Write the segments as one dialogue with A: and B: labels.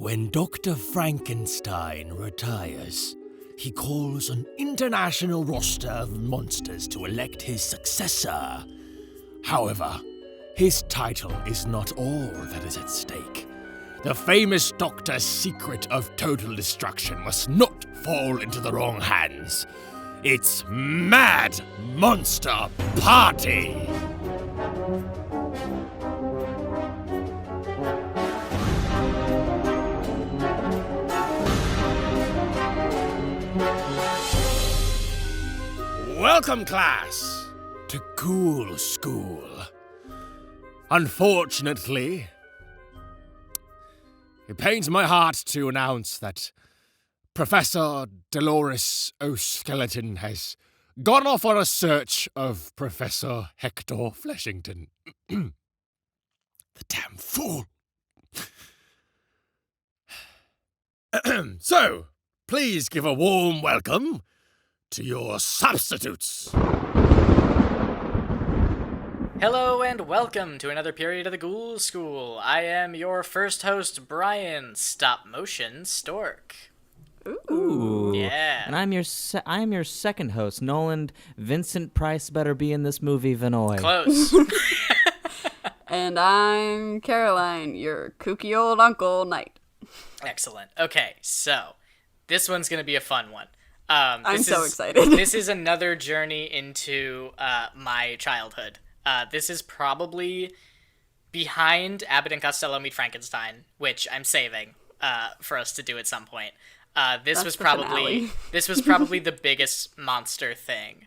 A: When Dr. Frankenstein retires, he calls an international roster of monsters to elect his successor. However, his title is not all that is at stake. The famous doctor's secret of total destruction must not fall into the wrong hands. It's Mad Monster Party! Welcome, class, to Ghoul School. Unfortunately, it pains my heart to announce that Professor Dolores O'Skeleton has gone off on a search of Professor Hector Fleshington. The damn fool. So, please give a warm welcome to your substitutes.
B: Hello and welcome to another period of the Ghoul School. I am your first host, Brian Stop Motion Stork.
C: Ooh.
B: Yeah.
C: And I'm your second host, Nolan. Vincent Price better be in this movie, Vinoy.
B: Close.
D: And I'm Caroline, your kooky old Uncle Knight.
B: Excellent. Okay, so this one's going to be a fun one.
D: I'm so excited.
B: This is another journey into my childhood. This is probably behind Abbott and Costello Meet Frankenstein, which I'm saving for us to do at some point. This was probably the biggest monster thing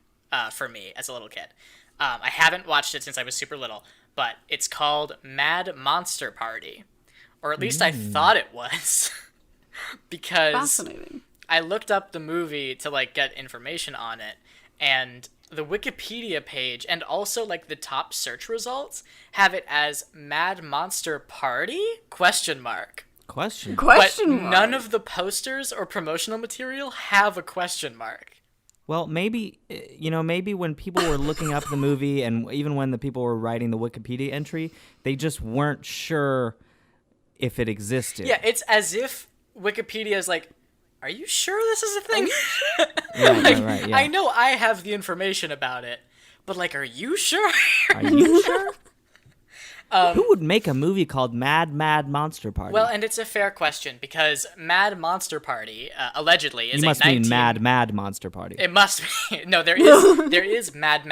B: for me as a little kid. I haven't watched it since I was super little, but it's called Mad Monster Party, or at least I thought it was, because
D: Fascinating.
B: I looked up the movie to get information on it, and the Wikipedia page and also the top search results have it as Mad Monster Party ?
C: Question.
B: But none of the posters or promotional material have a question mark.
C: Well, maybe when people were looking up the movie, and even when the people were writing the Wikipedia entry, they just weren't sure if it existed.
B: Yeah, it's as if Wikipedia is like, are you sure this is a thing?
C: Right, yeah.
B: I know I have the information about it, but are you sure?
C: Are you sure? Who would make a movie called Mad Monster Party?
B: Well, and it's a fair question, because Mad Monster Party, allegedly, is
C: you must mean Mad Monster Party.
B: It must be. No, there is Mad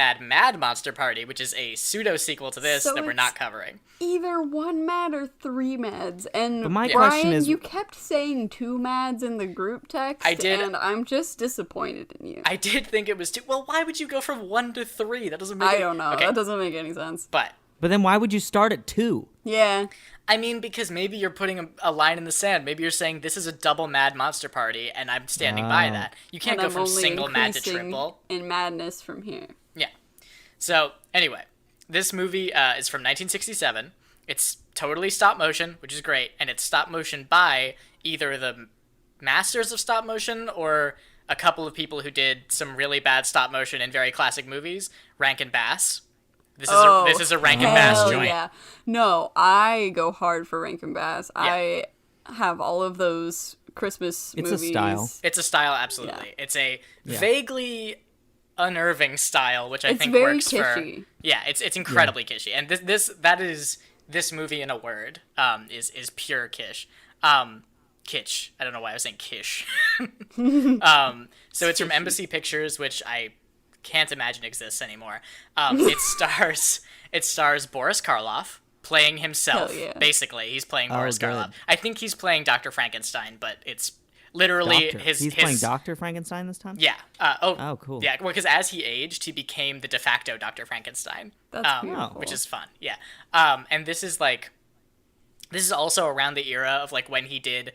B: Monster Party, which is a pseudo-sequel to this that we're not covering.
D: Either one mad or three mads. And
C: But my
D: Brian,
C: question is,
D: you kept saying two mads in the group text,
B: I did.
D: And I'm just disappointed in you.
B: I did think it was two. Well, why would you go from 1 to 3? That doesn't make
D: I don't know.
B: Okay.
D: That doesn't make any sense.
B: But
C: then why would you start at 2?
D: Yeah.
B: I mean, because maybe you're putting a line in the sand. Maybe you're saying this is a double Mad Monster Party, and I'm standing by that. You can't
D: And
B: go
D: I'm
B: from
D: only
B: single mad to
D: increasing
B: triple.
D: in madness from here.
B: Yeah. So, anyway, this movie is from 1967. It's totally stop motion, which is great, and it's stop motion by either the masters of stop motion or a couple of people who did some really bad stop motion in very classic movies, Rankin Bass. This is a Rankin Bass joint.
D: Yeah. No, I go hard for Rankin Bass.
B: Yeah.
D: I have all of those Christmas movies.
C: It's a style.
B: It's a style, absolutely.
D: Yeah.
B: It's a vaguely unnerving style, which I think
D: very
B: works
D: kitschy.
B: for. Yeah, it's incredibly kitschy, and this movie in a word is pure kitsch. Kitsch. I don't know why I was saying kish. So it's from Embassy Pictures, which I can't imagine exists anymore. It stars Boris Karloff playing himself.
D: Hell yeah.
B: Basically, he's playing Boris
C: good.
B: Karloff. I think he's playing Dr. Frankenstein, but it's literally
C: He's playing Dr. Frankenstein this time?
B: Yeah.
C: Oh, cool.
B: Yeah, well, because as he aged, he became the de facto Dr. Frankenstein.
D: That's beautiful.
B: Which is fun. Yeah. And this is also around the era of when he did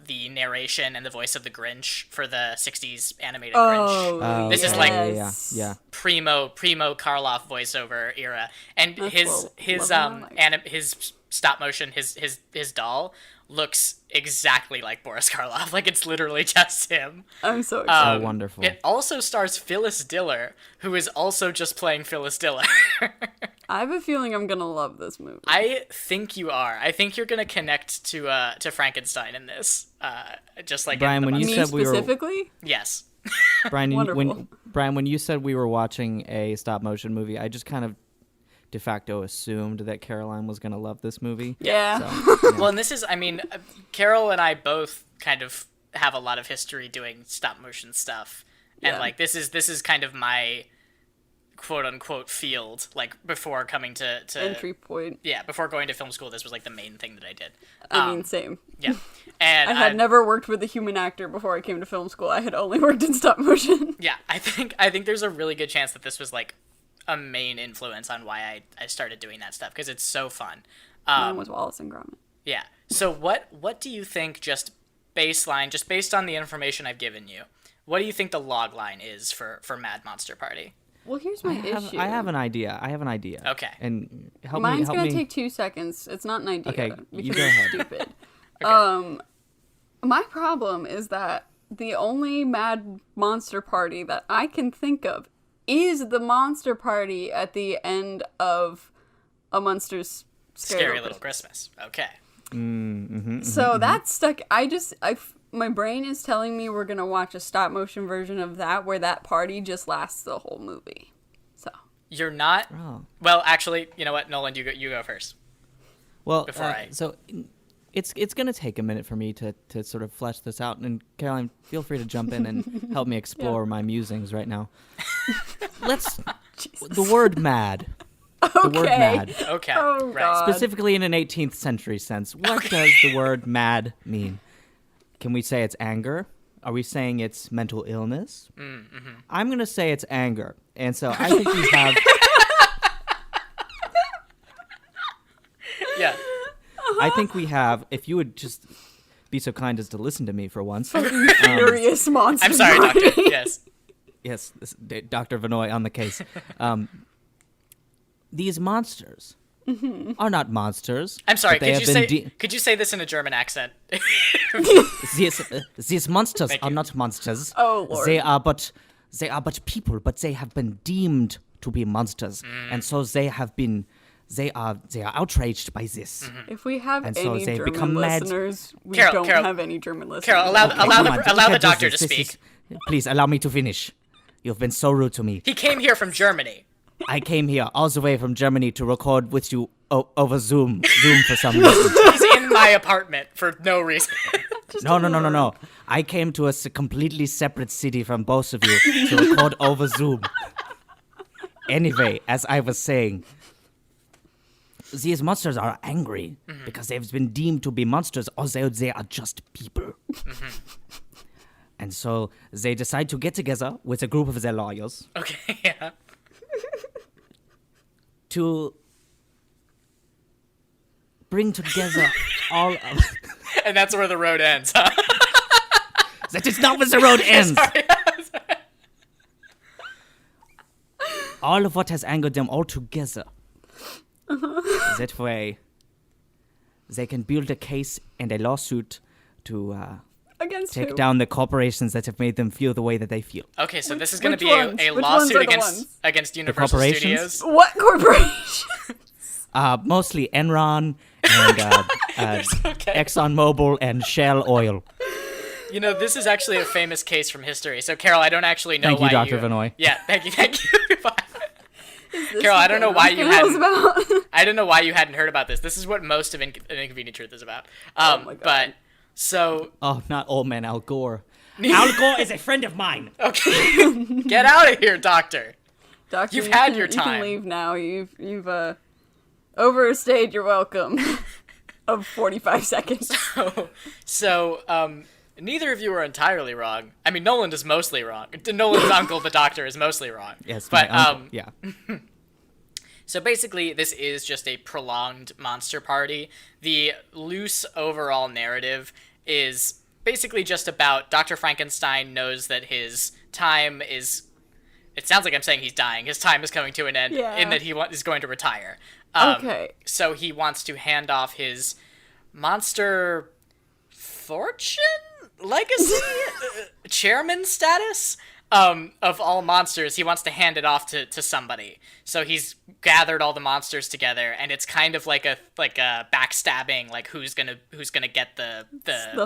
B: the narration and the voice of the Grinch for the 60s animated Grinch. This is
C: yeah.
B: primo Karloff voiceover era, and his stop motion, his doll looks exactly like Boris Karloff. It's literally just him.
D: I'm so excited.
C: Oh, wonderful.
B: It also stars Phyllis Diller, who is also just playing Phyllis Diller.
D: I have a feeling I'm gonna love this movie.
B: I think you are. I think you're gonna connect to Frankenstein in this. Just like
C: Brian, when you
D: Me
C: said we were
D: specifically?
B: yes.
C: Brian,
D: Wonderful.
C: when you said we were watching a stop motion movie, I just kind of de facto assumed that Caroline was going to love this movie.
D: Yeah.
C: So,
B: Well, and this is, I mean, Carol and I both kind of have a lot of history doing stop motion stuff, and
D: Yeah.
B: like this is kind of my quote unquote field. Like before coming to
D: Entry point.
B: yeah, before going to film school, this was like the main thing that I did.
D: I mean, same.
B: Yeah, and
D: I had never worked with a human actor before I came to film school. I had only worked in stop motion.
B: Yeah, I think there's a really good chance that this was like a main influence on why I started doing that stuff, because it's so fun.
D: Mine was Wallace and Gromit.
B: Yeah. So what do you think, just baseline, just based on the information I've given you, what do you think the log line is for Mad Monster Party?
D: Well, here's my issue.
C: I have an idea.
B: Okay.
C: And help
D: Mine's
C: me.
D: gonna take 2 seconds. It's not an idea.
C: Okay,
D: because
C: you go
D: it's
C: ahead.
D: stupid. My problem is that the only Mad Monster Party that I can think of is the monster party at the end of A Monster's
B: Scary Little Christmas. Okay.
D: So that's stuck. My brain is telling me we're gonna watch a stop motion version of that where that party just lasts the whole movie. So
B: You're not.
C: Oh.
B: Well, actually, you know what, Nolan, you go first.
C: Well,
B: Before
C: so it's going to take a minute for me to sort of flesh this out. And Caroline, feel free to jump in and help me explore my musings right now. The word mad. The word mad.
B: Okay.
D: Oh,
B: right.
D: God.
C: Specifically in an 18th century sense. What does the word mad mean? Can we say it's anger? Are we saying it's mental illness? I'm going to say it's anger. And so I think we have...
B: Yeah.
C: I think we have, if you would just be so kind as to listen to me for once.
D: Furious monster.
B: I'm sorry,
D: party.
B: Doctor. Yes.
C: Yes, Dr. Vinoy on the case. These monsters are not monsters.
B: I'm sorry.
C: but they
B: Could you say this in a German accent?
C: These monsters
B: Thank
C: are
B: you.
C: not monsters.
D: Oh, Lord.
C: They are but people, but they have been deemed to be monsters, and so they are outraged by this.
D: If we have
C: And so
D: any
C: they
D: German
C: become mad.
D: listeners, we
B: Carol,
D: don't have any German listeners.
B: Carol, allow
C: Come on,
B: the
C: look at
B: doctor
C: this.
B: to
C: This
B: speak.
C: please allow me to finish. You've been so rude to me.
B: He came here from Germany.
C: I came here all the way from Germany to record with you over Zoom for some reason.
B: He's in my apartment for no reason.
C: No. I came to a completely separate city from both of you to record over Zoom. Anyway, as I was saying, these monsters are angry because they've been deemed to be monsters, although they are just people. And so they decide to get together with a group of their lawyers
B: Okay. Yeah.
C: to bring together all of...
B: And that's where the road ends. Huh?
C: That is not where the road ends.
B: Sorry.
C: All of what has angered them all together. That way, they can build a case and a lawsuit to
D: Against
C: take
D: who?
C: down the corporations that have made them feel the way that they feel.
B: Okay, so this is going to
D: which
B: be
D: ones?
B: a
D: Which ones
B: lawsuit
D: are the ones?
B: against Universal
C: corporations?
B: Studios.
D: What corporation?
C: Mostly Enron and
B: Okay.
C: ExxonMobil and Shell Oil.
B: You know, this is actually a famous case from history. So, Carol, I don't actually know
C: Thank you,
B: why
C: Dr. Vinoy.
B: Yeah, thank you. Carol, I don't know why you hadn't.
D: About?
B: I don't know why you hadn't heard about this. This is what most of Inconvenient Truth is about.
D: Oh my God.
B: But so
C: Oh, not old man Al Gore. Al Gore is a friend of mine.
B: okay, get out of here, Doctor.
D: Doctor,
B: You've
D: you
B: had
D: can-
B: your
D: You
B: time.
D: can leave now. You've overstayed your welcome of 45 seconds.
B: So, neither of you are entirely wrong. I mean, Nolan is mostly wrong. Nolan's uncle, the Doctor, is mostly wrong.
C: Yes,
B: but
C: my uncle. Yeah.
B: So basically, this is just a prolonged monster party. The loose overall narrative is basically just about Dr. Frankenstein knows that his time is... It sounds like I'm saying he's dying. His time is coming to an end
D: Yeah.
B: in that he is going to retire.
D: Okay.
B: So he wants to hand off his monster fortune? Legacy? Chairman status? of all monsters, he wants to hand it off to somebody. So he's gathered all the monsters together, and it's kind of like a backstabbing, like who's gonna get the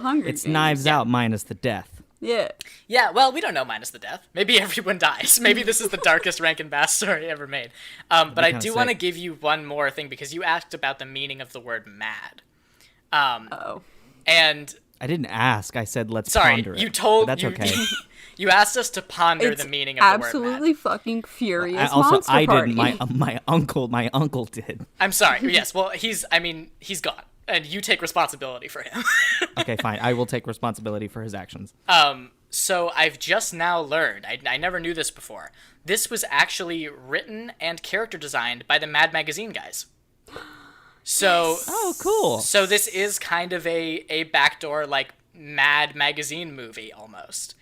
D: Hunger
C: It's
D: Games.
C: Knives Out minus the death.
D: Yeah.
B: Yeah, well, we don't know minus the death. Maybe everyone dies. Maybe this is the darkest Rankin Bass story ever made. But I do want to give you one more thing, because you asked about the meaning of the word mad. And
C: I didn't ask. I said let's
B: sorry,
C: ponder it.
B: you told
C: But that's
B: you,
C: okay.
B: you asked us to ponder
D: It's
B: the meaning of the word mad.
D: absolutely fucking furious
C: Also,
D: monster
C: I
D: party.
C: didn't. My uncle did.
B: I'm sorry. Yes, well, he's gone, and you take responsibility for him.
C: Okay, fine. I will take responsibility for his actions.
B: So I've just now learned, I never knew this before, this was actually written and character designed by the Mad Magazine guys. So,
C: Oh, cool.
B: so this is kind of a backdoor, like, Mad Magazine movie, almost.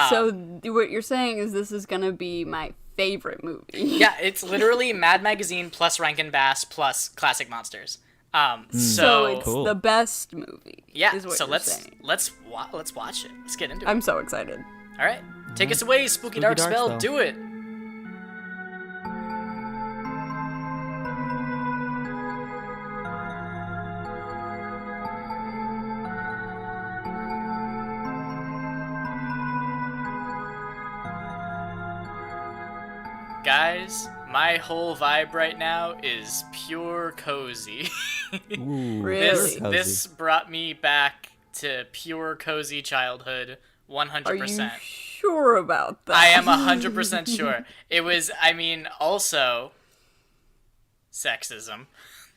D: So what you're saying is this is gonna be my favorite movie.
B: Yeah, it's literally Mad Magazine plus Rankin Bass plus classic monsters.
D: So
B: So
D: it's
C: Cool.
D: the best movie.
B: yeah,
D: Is what
B: so
D: you're
B: let's
D: saying.
B: let's watch it. Let's get into it.
D: I'm so excited.
B: All right, take us away, Spooky Dark
C: Dark
B: Spell.
C: Spell.
B: Do it. Guys, my whole vibe right now is pure cozy.
C: Ooh,
D: Really?
C: cozy.
B: This brought me back to pure cozy childhood, 100%.
D: Are you sure about that?
B: I am 100% sure. It was, also sexism,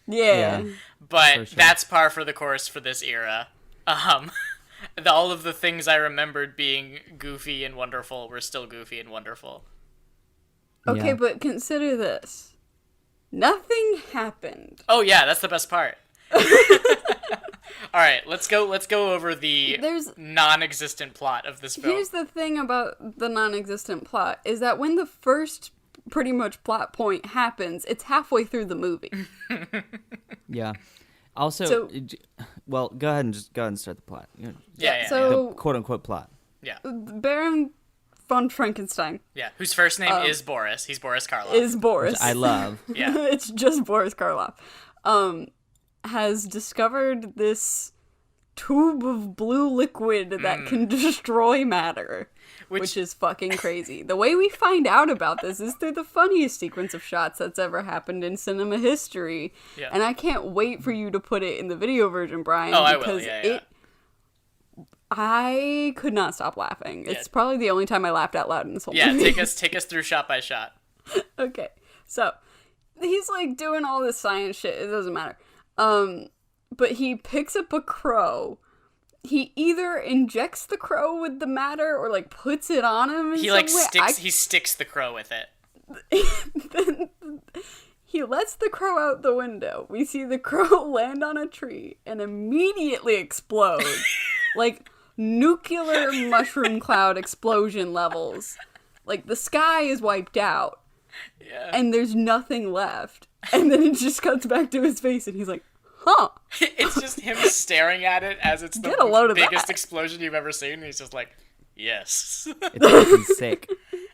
D: Yeah.
B: but
C: For sure.
B: that's par for the course for this era. All of the things I remembered being goofy and wonderful were still goofy and wonderful.
D: Okay,
C: Yeah.
D: but consider this. Nothing happened.
B: Oh yeah, that's the best part. All right, let's go over the
D: There's-
B: non-existent plot of this film.
D: Here's the thing about the non-existent plot is that when the first pretty much plot point happens, it's halfway through the movie.
C: Yeah. Also,
D: So-
C: well, go ahead and start the plot.
B: yeah,
D: so
C: The quote unquote plot.
B: yeah.
D: Baron von Frankenstein
B: Yeah, whose first name is Boris. He's Boris Karloff.
D: is Boris.
C: I love.
B: Yeah.
D: It's just Boris Karloff. Has discovered this tube of blue liquid that can destroy matter. Which is fucking crazy. The way we find out about this is through the funniest sequence of shots that's ever happened in cinema history.
B: Yeah.
D: And I can't wait for you to put it in the video version, Brian.
B: Oh, I will,
D: because
B: yeah.
D: I could not stop laughing. It's probably the only time I laughed out loud in this whole
B: Yeah,
D: movie.
B: take us through shot by shot.
D: Okay, so he's like doing all this science shit. It doesn't matter. But he picks up a crow. He either injects the crow with the matter or like puts it on him. In
B: He
D: some
B: like
D: way.
B: sticks the crow with it.
D: Then he lets the crow out the window. We see the crow land on a tree and immediately explode, like nuclear mushroom cloud explosion levels. Like the sky is wiped out.
B: Yeah.
D: And there's nothing left. And then it just cuts back to his face and he's like, huh.
B: It's just him staring at it as it's
D: Get a load
B: the
D: of
B: biggest
D: that.
B: explosion you've ever seen. And he's just like, yes.
C: It's fucking sick.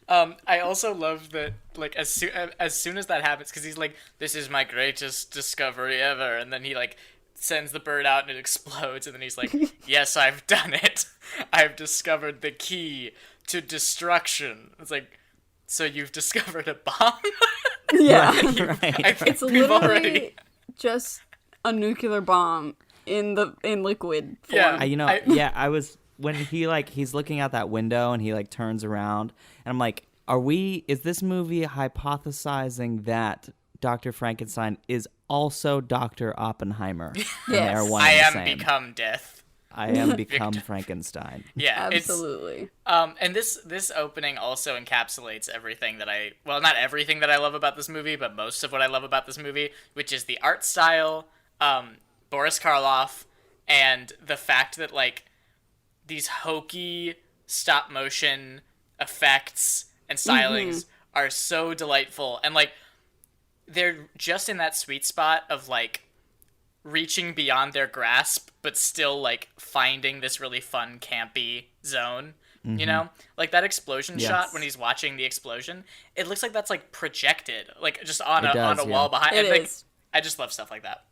B: I also love that, like, as soon as that happens, because he's like, this is my greatest discovery ever, and then he, like, sends the bird out and it explodes, and then he's like, yes, I've done it. I've discovered the key to destruction. It's like, so you've discovered a bomb?
D: Yeah.
C: Right.
D: It's literally just a nuclear bomb in liquid form.
B: Yeah.
C: I was when he's looking out that window and he like turns around and I'm like, is this movie hypothesizing that Dr. Frankenstein is also Dr. Oppenheimer? And they are
D: Yes.
C: one
B: I
C: and the
B: am
C: same.
B: become death.
C: I am become Frankenstein.
B: Yeah,
D: Absolutely.
B: And this opening also encapsulates everything that not everything that I love about this movie, but most of what I love about this movie, which is the art style, Boris Karloff, and the fact that, like, these hokey stop motion effects and stylings are so delightful, and, like, they're just in that sweet spot of, like, reaching beyond their grasp, but still, like, finding this really fun, campy zone. You know, like that explosion
C: Yes.
B: shot when he's watching the explosion, it looks like that's like projected, like just on
C: It
B: a
C: does,
B: wall behind.
D: It is.
B: I just love stuff like that.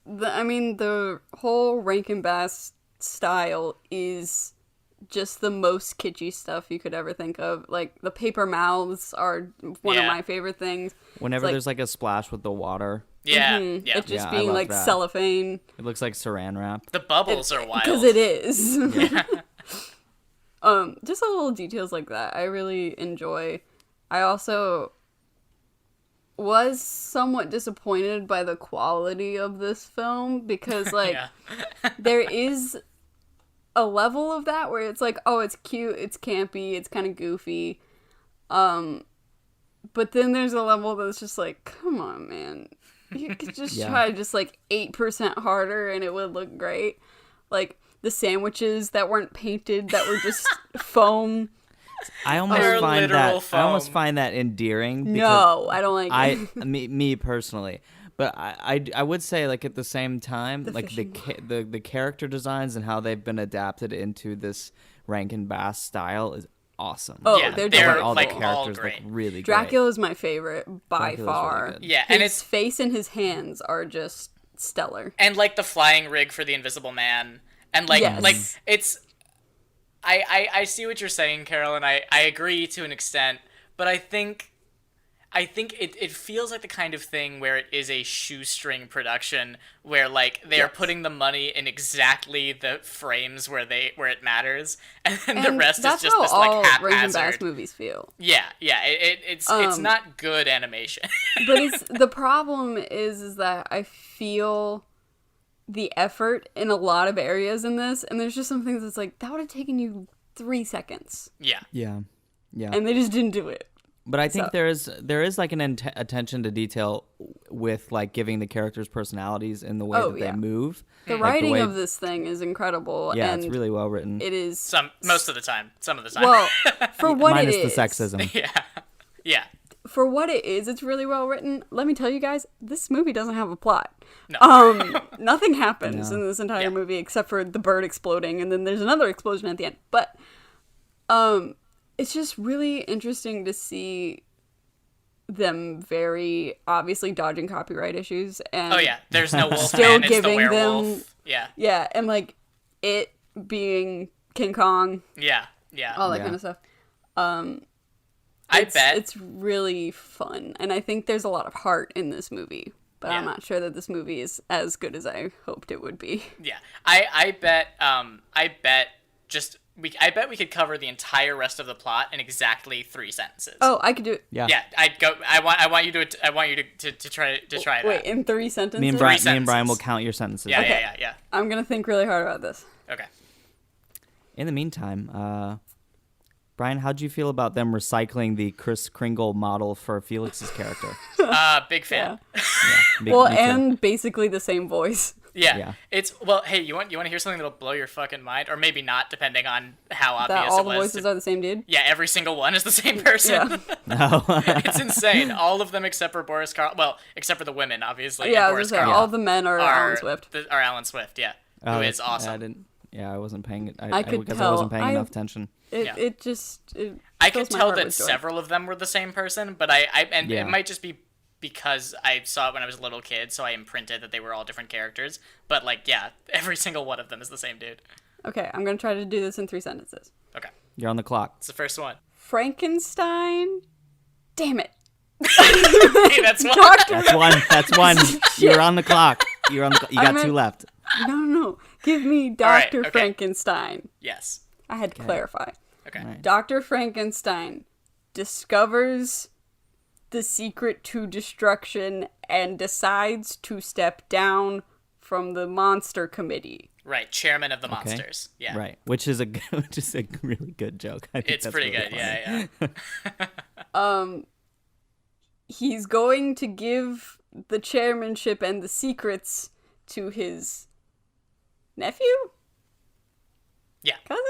D: The whole Rankin Bass style is just the most kitschy stuff you could ever think of. Like, the paper mouths are one of my favorite things.
C: Whenever there's like a splash with the water,
B: Yeah,
D: It just
C: Yeah, I
D: being
C: love
D: like
C: that.
D: cellophane.
C: it looks like saran wrap.
B: the bubbles are wild.
D: Because it is. Just the little details like that I really enjoy. I also was somewhat disappointed by the quality of this film because, like,
B: Yeah.
D: there is a level of that where it's like, oh, it's cute, it's campy, it's kind of goofy. But then there's a level that's just like, come on, man. You could just try just like 8% harder and it would look great. Like, the sandwiches that weren't painted, that were just foam.
C: I
B: They're
C: almost
B: literal
C: find that endearing. Because
D: No, I don't like it.
C: me personally, but I would say, like, at the same time, like the character designs and how they've been adapted into this Rankin Bass style is awesome.
D: Oh,
B: Yeah,
D: they're
B: they're,
C: all
B: like,
C: the
B: all
C: characters
B: great.
C: look really great.
D: Dracula is my favorite by
C: Dracula's really
D: far.
C: good.
B: Yeah,
D: His
B: and it's
D: face and his hands are just stellar.
B: and like the flying rig for the Invisible Man, and like
D: Yes.
B: like it's. I see what you're saying, Carol, and I agree to an extent, but I think it feels like the kind of thing where it is a shoestring production where, like, they're putting the money in exactly the frames where it matters, and then the rest is
D: that's
B: just
D: how
B: this
D: all
B: like
D: Rankin Bass
B: haphazard.
D: movies feel.
B: Yeah, it's not good animation.
D: But it's the problem is that I feel the effort in a lot of areas in this, and there's just some things that's like, that would have taken you 3 seconds,
B: Yeah.
C: Yeah.
D: and they just didn't do it.
C: But I think
D: So-
C: there is like an attention to detail with, like, giving the characters personalities in the way that they move.
D: The
C: Like,
D: writing
C: way-
D: of this thing is incredible.
C: yeah,
D: and
C: it's really well written.
D: it is
B: Most of the time. Some of the time.
D: well for what
C: Minus
D: it is.
C: the sexism.
B: yeah.
D: For what it is, it's really well written. Let me tell you guys, this movie doesn't have a plot.
B: No.
D: Nothing happens in this entire
B: Yeah.
D: movie except for the bird exploding, and then there's another explosion at the end. But it's just really interesting to see them very obviously dodging copyright issues, and
B: Oh yeah. There's no wolf
D: Still
B: man. It's the
D: giving them-
B: werewolf. Yeah.
D: yeah, and like it being King Kong,
B: Yeah. Yeah.
D: all that
C: Yeah.
D: kind of stuff.
B: I bet.
D: It's really fun, and I think there's a lot of heart in this movie. But I'm
B: Yeah.
D: not sure that this movie is as good as I hoped it would be.
B: Yeah, I bet I bet we could cover the entire rest of the plot in exactly 3 sentences.
D: Oh, I could do it.
C: Yeah.
B: Yeah, I want you to try it
D: Wait,
B: out.
D: in 3 sentences?
C: Me and
B: sentences.
C: Brian will count your sentences.
B: Yeah,
D: Okay.
B: yeah.
D: I'm gonna think really hard about this.
B: Okay.
C: In the meantime, Brian, how'd you feel about them recycling the Kris Kringle model for Felix's character?
B: Big fan.
C: Me
D: Well,
C: too.
D: and basically the same voice.
B: Yeah.
C: Yeah.
B: It's hey, you want to hear something that'll blow your fucking mind, or maybe not, depending on how obvious
D: That all
B: it
D: the
B: was.
D: voices are the same dude.
B: Yeah, every single one is the same person.
D: Yeah.
C: No.
B: It's insane. All of them except for Boris Karloff. Well, except for the women, obviously.
D: Yeah, I
B: and
D: was
B: Boris
D: gonna say,
B: Karloff
D: all the men are Alan Swift.
B: Are Alan Swift, yeah. Who is
C: I
B: awesome.
C: didn't. Yeah, I wasn't paying.
D: I could
C: because
D: tell.
C: I wasn't paying
D: I-
C: enough attention.
B: Yeah.
D: It just... It
B: I
D: fills
B: could
D: my
B: tell
D: heart
B: that
D: with joy.
B: several of them were the same person, but
C: Yeah.
B: it might just be because I saw it when I was a little kid, so I imprinted that they were all different characters. But, like, yeah, every single one of them is the same dude.
D: Okay, I'm gonna try to do this in 3 sentences.
B: Okay,
C: You're on the clock.
B: it's the first one.
D: Frankenstein? Damn it.
B: Hey, that's one.
C: That's one. That's one. You're on the clock. You're on the. You got
D: meant-
C: 2 left.
D: No. Give me
B: right,
D: Dr.
B: okay.
D: Frankenstein.
B: Yes.
D: I had to clarify.
B: Okay.
C: Right.
D: Dr. Frankenstein discovers the secret to destruction and decides to step down from the monster committee.
B: Right, chairman of the monsters. Yeah.
C: Right. Which is a really good joke. I think
B: It's
C: that's
B: pretty
C: really
B: good.
C: funny.
B: Yeah.
D: He's going to give the chairmanship and the secrets to his nephew?
B: Yeah.
D: Cousin?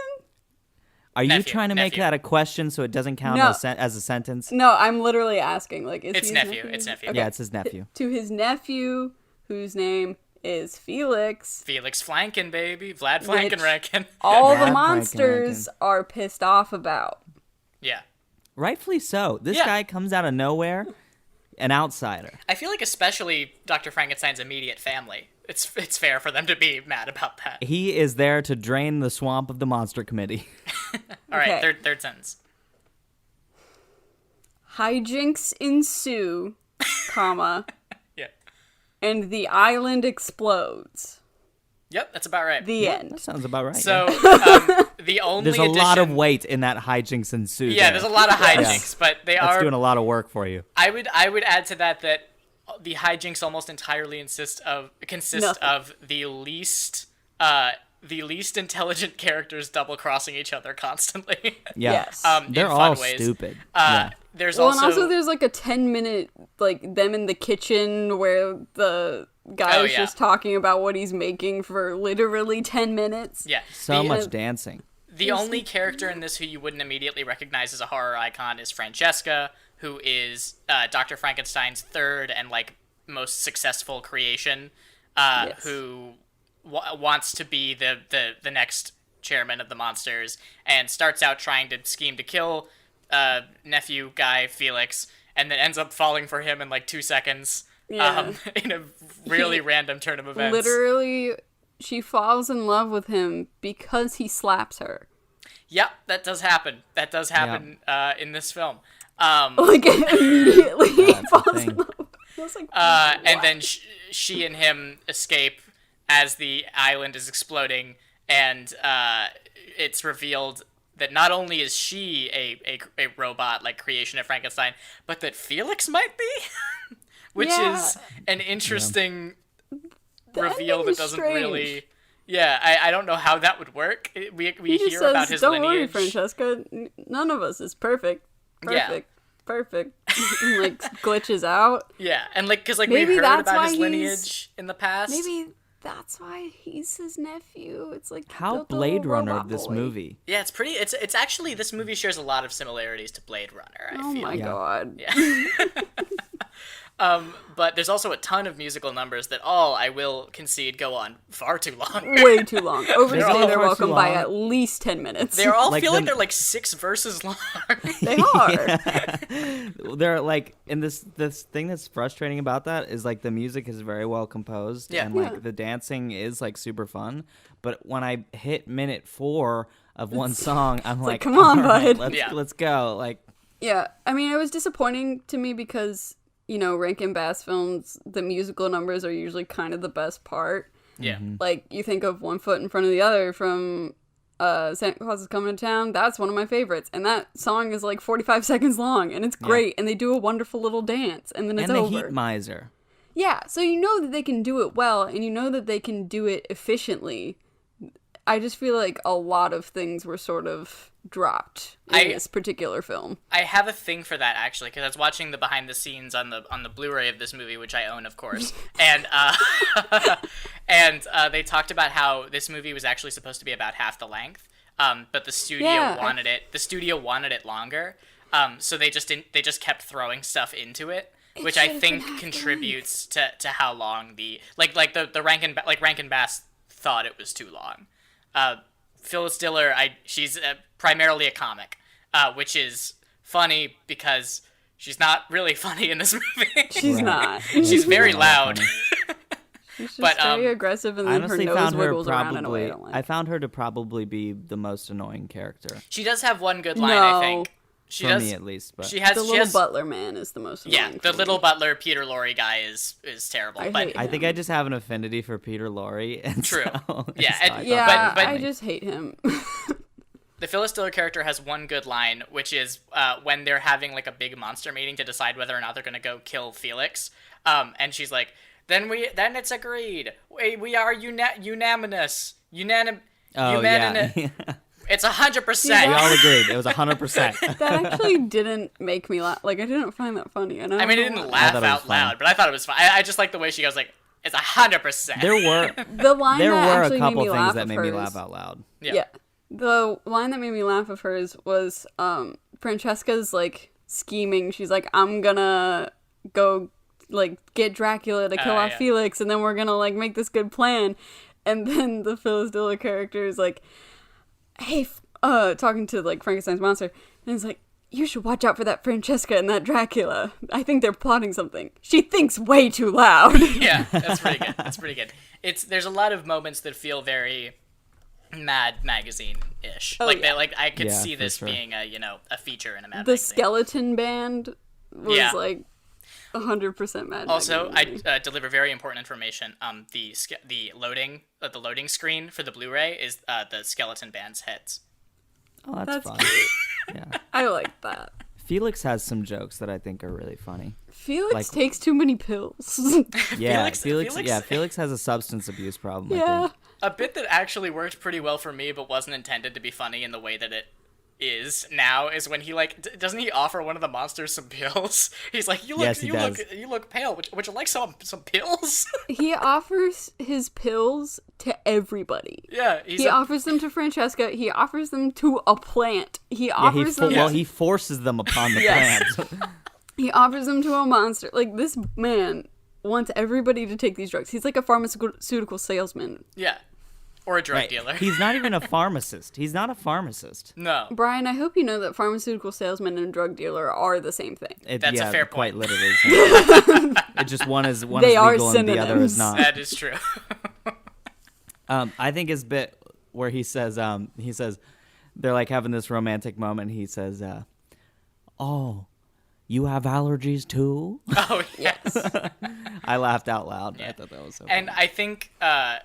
C: Are you
B: Nephew,
C: trying to make
B: nephew.
C: that a question so it doesn't count
D: No.
C: as a sentence?
D: No, I'm literally asking. Like, is
B: It's
D: he his
B: nephew. It's nephew.
D: Okay.
C: Yeah, it's his nephew.
D: To his nephew, whose name is Felix.
B: Felix Flankin, baby. Vlad Flankin Rankin.
D: All the
C: Vlad
D: monsters are pissed off about.
B: Yeah.
C: Rightfully so. This guy comes out of nowhere, an outsider.
B: I feel like especially Dr. Frankenstein's immediate family. It's fair for them to be mad about that.
C: He is there to drain the swamp of the monster committee.
B: All right,
D: Okay.
B: third sentence.
D: Hijinks ensue, comma,
B: Yeah.
D: and the island explodes.
B: Yep, that's about right.
D: The end.
C: That sounds about right.
B: So, the only
C: there's a
B: addition...
C: lot of weight in that hijinks ensue.
B: Yeah, there's a lot of hijinks, but they
C: That's
B: are...
C: doing a lot of work for you.
B: I would add to that the hijinks almost entirely consist of the least intelligent characters double crossing each other constantly.
C: Yeah.
D: Yes.
C: They're
B: in
C: all
B: fun ways.
C: stupid.
B: There's
D: Well,
B: also,
D: and also there's like a 10-minute, like, them in the kitchen where the guy is just talking about what he's making for literally 10 minutes.
B: yeah.
C: So much dancing.
B: The only character in this who you wouldn't immediately recognize as a horror icon is Francesca, who is Dr. Frankenstein's third and like most successful creation, who wants to be the next chairman of the monsters and starts out trying to scheme to kill nephew guy Felix, and then ends up falling for him in like 2 seconds.
D: Yeah.
B: In a really random turn of events.
D: Literally, she falls in love with him because he slaps her.
B: Yep, that does happen. That does happen in this film.
D: Like, immediately
C: That's
D: falls
C: the
D: in
C: thing.
D: love. I was like,
B: And then she and him escape as the island is exploding, and it's revealed that not only is she a robot like creation of Frankenstein, but that Felix might be, which is an interesting reveal that doesn't really. Yeah, I don't know how that would work. We
D: he
B: hear
D: says,
B: about his
D: don't
B: lineage.
D: worry, Francesca. None of us is perfect. Perfect. And, like, glitches out.
B: Yeah, and like because like
D: Maybe
B: we heard
D: that's
B: about
D: why
B: his
D: he's-
B: lineage in the past.
D: Maybe that's why he's his nephew. It's like
C: How
D: the
C: Blade
D: little
C: Runner
D: robot
C: this
D: boy.
C: movie.
B: Yeah, it's pretty. It's actually this movie shares a lot of similarities to Blade Runner. I
D: Oh
B: feel.
D: my god.
B: But there's also a ton of musical numbers that all, I will concede, go on far too long.
D: Way too long. Overstay
C: all
D: their
C: far
D: welcome
C: too
D: by
C: long.
D: at least 10 minutes.
B: They all
C: Like
B: feel like
C: the-
B: they're like 6 verses long.
D: They are.
C: They're like, and this thing that's frustrating about that is like the music is very well composed,
B: Yeah.
C: and like the dancing is like super fun. But when I hit minute 4 of one song, I'm like,
D: come on,
C: "All right,
D: bud."
C: let's go. Like,
D: Yeah, I mean, it was disappointing to me because, you know, Rankin Bass films, the musical numbers are usually kind of the best part.
B: Yeah.
D: Like, you think of One Foot in Front of the Other from Santa Claus is Coming to Town. That's one of my favorites. And that song is like 45 seconds long, and it's great. And they do a wonderful little dance, and then it's
C: and the
D: over.
C: Heat Miser.
D: Yeah, so you know that they can do it well, and you know that they can do it efficiently. I just feel like a lot of things were sort of dropped in this particular film.
B: I have a thing for that actually, because I was watching the behind the scenes on the Blu-ray of this movie, which I own, of course, and they talked about how this movie was actually supposed to be about half the length, but the studio wanted it. The studio wanted it longer, so they just kept throwing stuff into it, which I think contributes to how long the Rankin Bass thought it was too long. Phyllis Diller, she's primarily a comic, which is funny because she's not really funny in this movie.
D: She's not.
B: She's very loud.
D: She's just
B: but,
D: very aggressive, and
C: I
D: then her
C: honestly
D: nose
C: found her
D: wiggles around in a way I
C: probably.
D: don't like.
C: I found her to probably be the most annoying character
B: She does have one good line, I think. She
C: for
B: does.
C: me, at least. But
B: She has.
D: The
B: she
D: little
B: has,
D: butler man is the most annoying.
B: Yeah, the
D: for
B: little
D: me.
B: butler Peter Lorre guy is terrible.
D: I
B: But
D: hate
C: I think I just have an affinity for Peter Lorre. And
B: True.
C: so-
B: Yeah,
C: so I
B: and-
C: thought
D: Yeah,
C: that was
B: but-
D: I
C: funny.
D: just hate him.
B: the Phyllis Diller character has one good line, which is when they're having like a big monster meeting to decide whether or not they're gonna go kill Felix. And she's like, "Then it's agreed. We are unanimous.
C: Oh yeah.
B: It's 100%."
C: We all agreed. It was 100%.
D: That actually didn't make me laugh. Like, I didn't find that funny. And
B: I mean, I didn't laugh
C: thought it was
B: out
C: funny.
B: loud, but I thought it was fun. I just like the way she goes like, "It's 100%."
C: There were
D: The line
C: there
D: that
C: were a
D: actually
C: couple
D: made me
C: things
D: laugh
C: that
D: of
C: made me
D: hers-
C: laugh out loud.
D: Yeah. The line that made me laugh of hers was Francesca's like scheming. She's like, I'm gonna go like get Dracula to kill off Felix, and then we're gonna like make this good plan. And then the Phyllis Diller character is like, hey, talking to like Frankenstein's monster, and it's like, you should watch out for that Francesca and that Dracula. I think they're plotting something. She thinks way too loud.
B: Yeah, that's pretty good. That's pretty good. There's a lot of moments that feel very Mad Magazine-ish. I could see this being a feator in a Mad Magazine.
D: The skeleton band was like 100% Mad
B: Also,
D: Magazine.
B: I deliver very important information. The loading screen for the Blu-ray is the skeleton band's heads.
C: Oh, that's fun. Yeah.
D: I like that.
C: Felix has some jokes that I think are really funny.
D: Felix takes too many pills.
C: Yeah, Felix has a substance abuse problem, I think.
B: A bit that actually worked pretty well for me, but wasn't intended to be funny in the way that it is now, is when he doesn't he offer one of the monsters some pills? He's like, you look pale. Would you like some pills?
D: He offers his pills to everybody.
B: Yeah,
D: he offers them to Francesca. He offers them to a plant. He offers them.
C: Well, he forces them upon the plant.
D: He offers them to a monster. Like, this man wants everybody to take these drugs. He's like a pharmaceutical salesman.
B: Yeah. Or a drug dealer.
C: He's not even a pharmacist. He's not a pharmacist.
B: No.
D: Brian, I hope you know that pharmaceutical salesman and drug dealer are the same thing.
B: That's a fair point.
C: Quite literally. It just one is legal and the other is not.
B: That is true.
C: I think his bit where he says they're like having this romantic moment. He says, "Oh, you have allergies too?"
B: Oh, yes.
C: I laughed out loud. Yeah. I thought that was so funny.
B: And I think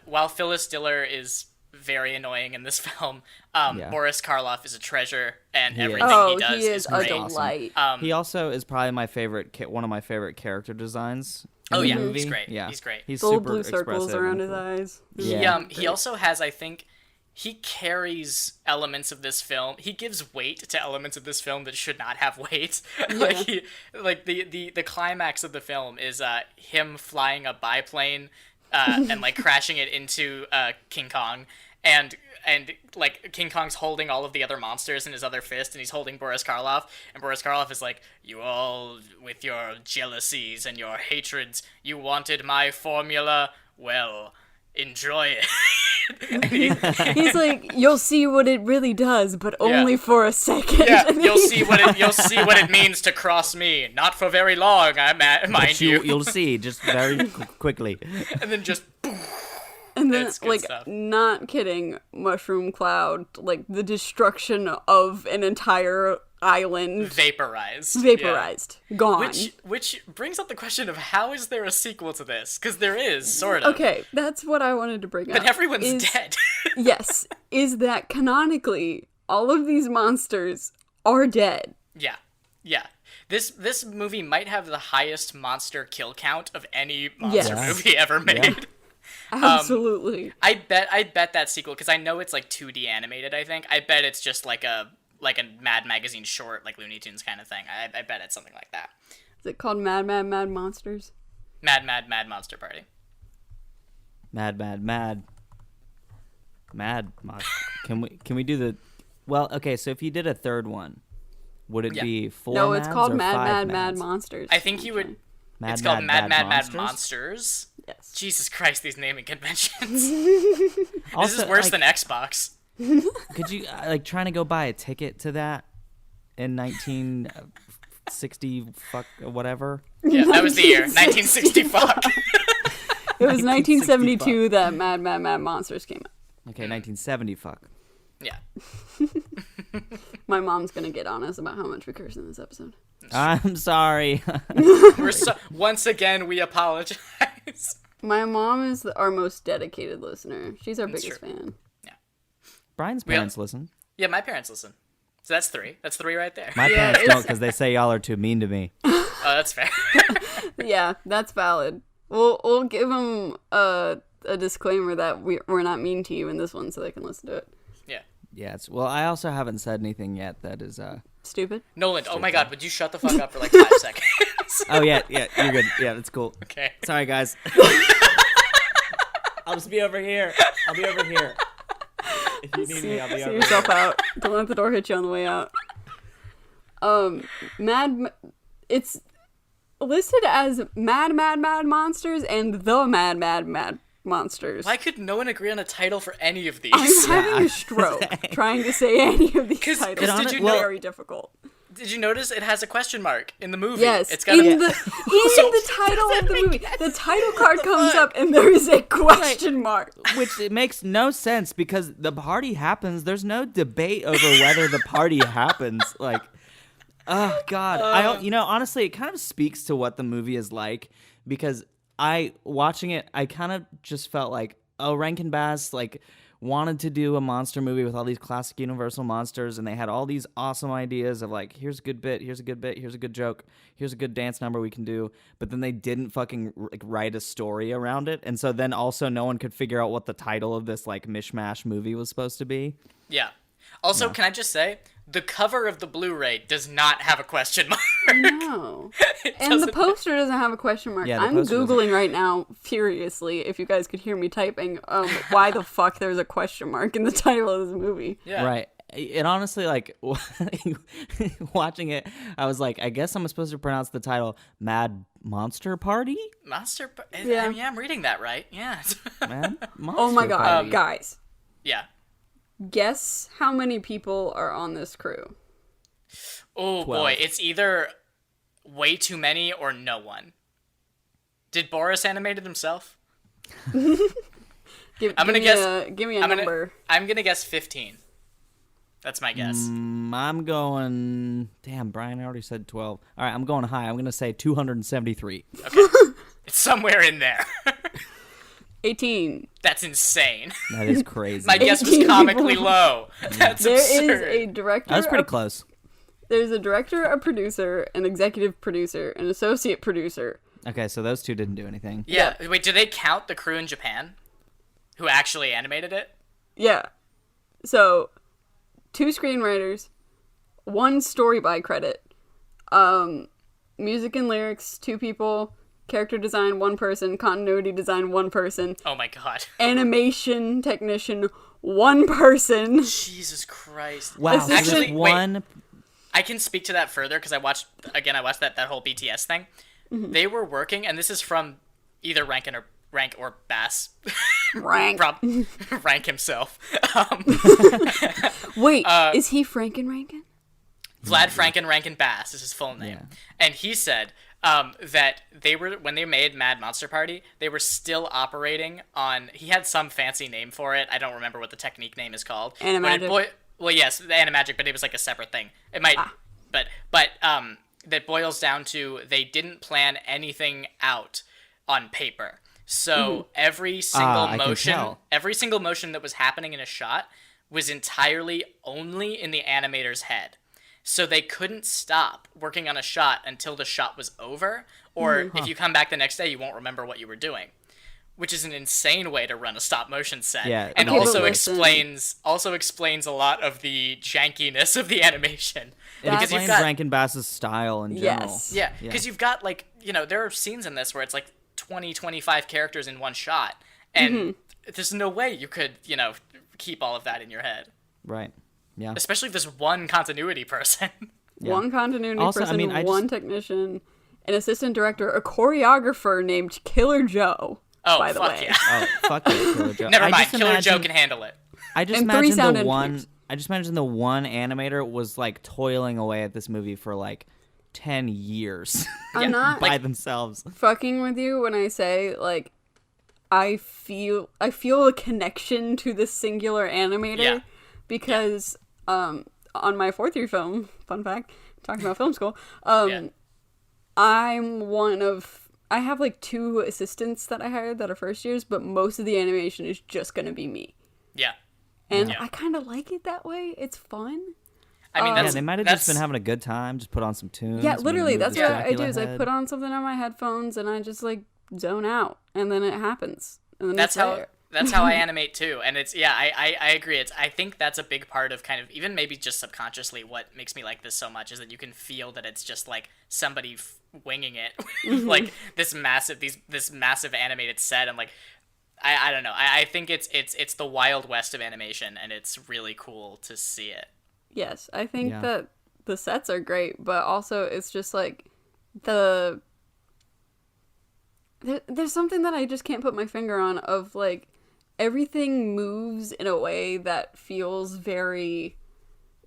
B: while Phyllis Diller is very annoying in this film, Boris Karloff is a treasure, and everything he does is great.
D: A delight.
C: He also is probably one of my favorite character designs.
B: Oh yeah,
C: movie.
B: he's great.
C: Yeah,
B: he's great.
C: He's
D: little
C: super
D: blue circles around his eyes.
C: Yeah.
B: He also has, I think, he carries elements of this film. He gives weight to elements of this film that should not have weight.
D: Yeah.
B: The climax of the film is him flying a biplane and like crashing it into King Kong, and like King Kong's holding all of the other monsters in his other fist, and he's holding Boris Karloff, and Boris Karloff is like, you all with your jealousies and your hatreds, you wanted my formula, well, enjoy it.
D: He's like, you'll see what it really does, but only for a second.
B: Yeah, you'll see what it means to cross me. Not for very long, mind you.
C: You'll see, just very quickly.
B: And then just.
D: And then, like, stuff. Not kidding, Mushroom Cloud, like, the destruction of an entire island.
B: Vaporized.
D: Gone.
B: Which brings up the question of how is there a sequel to this? Because there is, sort of.
D: Okay, that's what I wanted to bring up.
B: But everyone's dead.
D: Yes, is that canonically, all of these monsters are dead.
B: Yeah. This movie might have the highest monster kill count of any monster movie ever made. Yeah.
D: Absolutely.
B: I bet that sequel, because I know it's like 2D animated, I think. I bet it's just like a Mad Magazine short, like Looney Tunes kind of thing. I bet it's something like that.
D: Is it called Mad Monsters?
B: Mad Monster Party.
C: Mad Monster. Can we do the... Well, okay, so if you did a third one, would it be 4
D: No, it's
C: Mads
D: called
C: or
D: Mad
C: 5
D: Monsters.
B: I think you would... It's called Mad Monsters?
D: Yes.
B: Jesus Christ, these naming conventions.
C: Also,
B: this is worse than Xbox.
C: Could you, trying to go buy a ticket to that in 1960 fuck whatever?
B: Yeah, that was the year. 1960 fuck.
D: It was 1972 that Mad Monsters came out.
C: Okay, 1970 fuck.
B: Yeah.
D: My mom's gonna get on us about how much we curse in this episode.
C: I'm sorry.
B: Once again, we apologize.
D: My mom is our most dedicated listener. She's our biggest fan.
B: Yeah.
C: Brian's parents listen.
B: Yeah, my parents listen. So that's 3. That's 3 right there.
C: My parents don't, because they say y'all are too mean to me.
B: Oh, that's fair.
D: Yeah, that's valid. We'll give them a disclaimer that we're not mean to you in this one, so they can listen to it.
B: Yeah.
C: Yeah. Well, I also haven't said anything yet that is
D: stupid.
B: Nolan, oh my God, would you shut the fuck up for like 5 seconds?
C: Oh yeah, you're good. Yeah, that's cool.
B: Okay.
C: Sorry, guys. I'll just be over here. I'll be over here. If you need me, I'll be over here.
D: See yourself out. Don't let the door hit you on the way out. listed as Mad Mad Mad Monsters and The Mad Mad Mad Monsters.
B: Why could no one agree on a title for any of these?
D: I'm having a stroke trying to say any of these titles.
B: Did
D: It's
B: you know-
D: very difficult.
B: Did you notice it has a question mark in the movie?
D: Yes,
B: It's got
D: in the title of the movie, the title card comes up and there is a question mark.
C: Which it makes no sense because the party happens. There's no debate over whether the party happens. Like, oh God, I don't. Honestly, it kind of speaks to what the movie is like because watching it, I kind of just felt like, oh, Rankin Bass wanted to do a monster movie with all these classic Universal monsters, and they had all these awesome ideas of like, here's a good bit, here's a good bit, here's a good joke, here's a good dance number we can do, but then they didn't fucking write a story around it, and so then also no one could figure out what the title of this mishmash movie was supposed to be.
B: Yeah. Also, Can I just say, the cover of the Blu-ray does not have a question mark.
D: No. And the poster doesn't have a question mark.
C: Yeah, the
D: I'm
C: poster
D: Googling right now furiously, if you guys could hear me typing, why the fuck there's a question mark in the title of this movie.
B: Yeah.
C: Right. And honestly, watching it, I was like, I guess I'm supposed to pronounce the title Mad Monster Party?
D: Yeah.
B: I'm reading that right. Yeah.
C: Mad Monster
D: Oh my god,
C: Party.
D: guys.
B: Yeah.
D: Guess how many people are on this crew?
B: Oh
C: 12.
B: boy, it's either way too many or no one. Did Boris animate it himself?
D: Give me a number.
B: I'm gonna guess 15. That's my guess.
C: I'm going... Damn, Brian already said 12. All right, I'm going high. I'm going to say 273.
B: Okay. It's somewhere in there.
D: 18.
B: That's insane.
C: That is crazy.
B: My guess was
D: 18
B: comically
D: people.
B: low. That's
D: There
B: absurd.
D: is a director.
C: That was pretty close.
D: There's a director, a producer, an executive producer, an associate producer.
C: Okay, so those two didn't do anything.
B: Yeah. Wait, do they count the crew in Japan who actually animated it?
D: Yeah. So, 2 screenwriters, 1 story by credit, music and lyrics, 2 people, character design, 1 person, continuity design, 1 person,
B: Oh my god.
D: animation technician, 1 person.
B: Jesus Christ.
C: Wow, so
B: Actually,
C: there's one...
B: I can speak to that further because I watched that whole BTS thing.
D: Mm-hmm.
B: They were working, and this is from either Rank or Bass.
D: Rank.
B: Rank himself.
D: Wait, is he Franken Rankin?
B: Vlad Franken Rankin Bass is his full name.
C: Yeah.
B: And he said that when they made Mad Monster Party, they were still operating on, he had some fancy name for it. I don't remember what the technique name is called.
D: Animagic.
B: Well, yes, the animagic, but it was like a separate thing. It might, but that boils down to they didn't plan anything out on paper. So every single
C: I can tell.
B: motion that was happening in a shot was entirely only in the animator's head. So they couldn't stop working on a shot until the shot was over, or if you come back the next day, you won't remember what you were doing. Which is an insane way to run a stop motion set,
C: Yeah,
B: and
C: okay,
B: also
D: but
B: explains a lot of the jankiness of the animation.
C: It
B: Because
C: explains
B: you've got
C: Rankin Bass's style in general.
D: Yes.
B: yeah, because you've got there are scenes in this where it's like 20, 25 characters in one shot, and there's no way you could keep all of that in your head,
C: Right. Yeah.
B: especially if there's one continuity person.
C: Yeah.
D: 1 continuity
C: Also,
D: person,
C: I mean, I
D: 1 technician, an assistant director, a choreographer named Killer Joe.
B: Oh,
D: by the
B: fuck
D: way.
B: yeah.
C: Oh, fuck it, Killer Joe.
B: Never
C: I
B: mind,
C: just
B: Killer Joe
C: imagine-
B: can handle it.
C: I just
D: And 3
C: imagine
D: sound
C: the one.
D: engineers.
C: I just imagine the one animator was toiling away at this movie for 10 years
D: I'm not
C: by themselves.
D: fucking with you when I say I feel a connection to this singular animator
B: Yeah.
D: because on my 4th year film, fun fact, talking about film school,
B: Yeah.
D: I have 2 assistants that I hired that are first years, but most of the animation is just gonna be me.
B: Yeah.
D: And
B: Yeah.
D: I kind of like it that way. It's fun.
B: I mean,
C: Yeah, they might have just been having a good time. Just put on some tunes.
D: Yeah,
C: maybe
D: literally,
C: move
D: that's
C: the
D: what I do
C: Dracula
D: is I
C: head.
D: put on something on my headphones and I just zone out, and then it happens. And then
B: That's
D: it's
B: how
D: there.
B: that's how I animate too, and it's I agree. I think that's a big part of kind of even maybe just subconsciously what makes me like this so much is that you can feel that it's just somebody winging it, this massive animated set, and I don't know. I think it's the Wild West of animation, and it's really cool to see it.
D: Yes, I think
C: Yeah.
D: that the sets are great, but also it's just the there's something that I just can't put my finger on of, like, everything moves in a way that feels very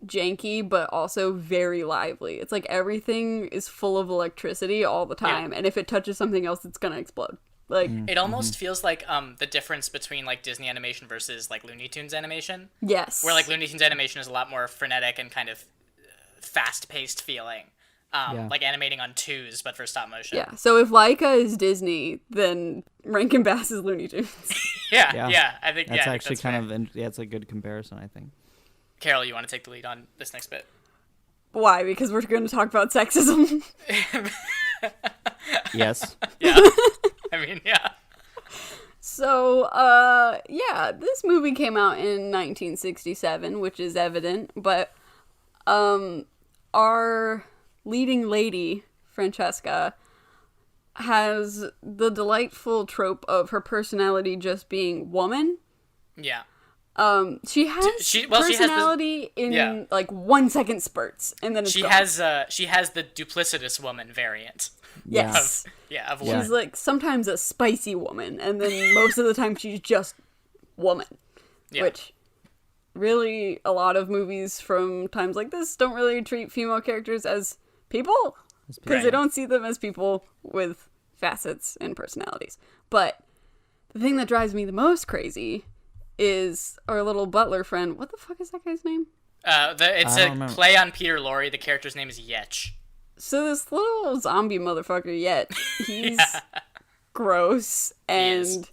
D: janky, but also very lively. It's like everything is full of electricity all the time, and if it touches something else, it's gonna explode. Like,
B: it almost feels like the difference between, like, Disney animation versus, like, Looney Tunes animation.
D: yes.
B: Where, like, Looney Tunes animation is a lot more frenetic and kind of fast-paced feeling. Like animating on twos, but for stop motion.
D: Yeah, so if Laika is Disney, then Rankin Bass is Looney Tunes.
B: yeah. I think
C: that's
B: I think
C: actually
B: that's
C: kind
B: fair.
C: of it's a good comparison, I think.
B: Carol, you want to take the lead on this next bit?
D: Why? Because we're going to talk about sexism.
C: Yes.
B: Yeah. I mean, yeah.
D: So, this movie came out in 1967, which is evident, but our leading lady, Francesca, has the delightful trope of her personality just being woman.
B: Yeah.
D: She has personality in like 1 second spurts, and then it's gone.
B: She has the duplicitous woman variant.
D: Yes.
B: Of woman.
D: She's like sometimes a spicy woman, and then most of the time she's just woman.
B: Yeah.
D: Which really a lot of movies from times like this don't really treat female characters as people, because they don't see them as people with facets and personalities. But the thing that drives me the most crazy is our little butler friend. What the fuck is that guy's name?
B: It's a play on Peter Lorre. The character's name is Yetch.
D: So this little zombie motherfucker, he's gross and